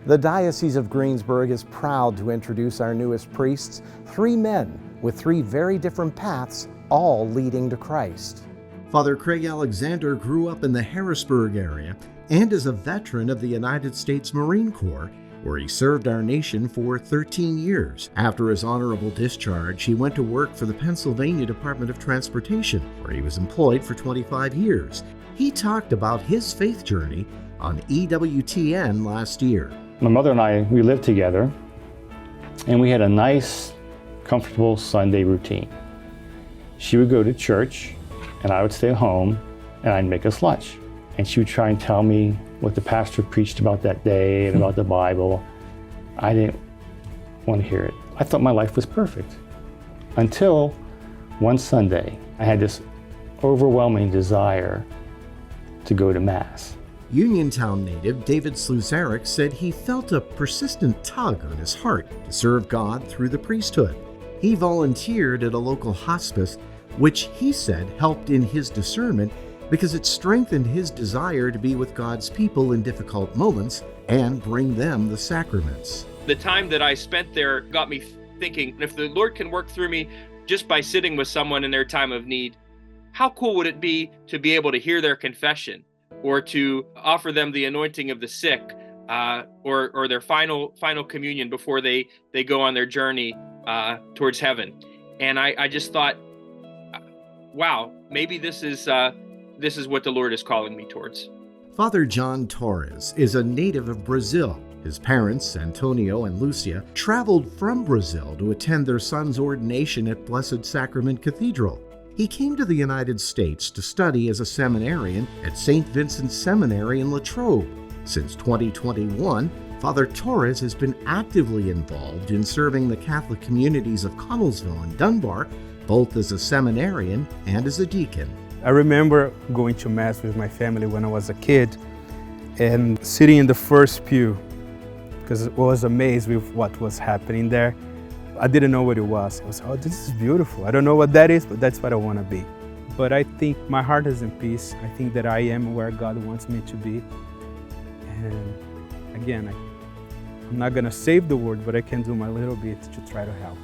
The Diocese of Greensburg is proud to introduce our newest priests, 3 men with 3 very different paths, all leading to Christ. Father Craig Alexander grew up in the Harrisburg area and is a veteran of the United States Marine Corps, where he served our nation for 13 years. After his honorable discharge, he went to work for the Pennsylvania Department of Transportation, where he was employed for 25 years. He talked about his faith journey on EWTN last year. My mother and I, we lived together, and we had a nice, comfortable Sunday routine. She would go to church, and I would stay home, and I'd make us lunch. And she would try and tell me what the pastor preached about that day and about the Bible. I didn't want to hear it. I thought my life was perfect. Until one Sunday, I had this overwhelming desire to go to Mass. Uniontown native David Sluzarek said he felt a persistent tug on his heart to serve God through the priesthood. He volunteered at a local hospice, which he said helped in his discernment because it strengthened his desire to be with God's people in difficult moments and bring them the sacraments. The time that I spent there got me thinking, if the Lord can work through me just by sitting with someone in their time of need, how cool would it be to be able to hear their confession, or to offer them the anointing of the sick, or their final communion before they go on their journey towards heaven. And I just thought, wow, maybe this is what the Lord is calling me towards. Father John Torres is a native of Brazil. His parents, Antonio and Lucia, traveled from Brazil to attend their son's ordination at Blessed Sacrament Cathedral. He came to the United States to study as a seminarian at St. Vincent's Seminary in Latrobe. Since 2021, Father Torres has been actively involved in serving the Catholic communities of Connellsville and Dunbar, both as a seminarian and as a deacon. I remember going to Mass with my family when I was a kid and sitting in the first pew because I was amazed with what was happening there. I didn't know what it was. I was, oh, this is beautiful. I don't know what that is, but that's what I want to be. But I think my heart is in peace. I think that I am where God wants me to be. And again, I'm not going to save the world, but I can do my little bit to try to help.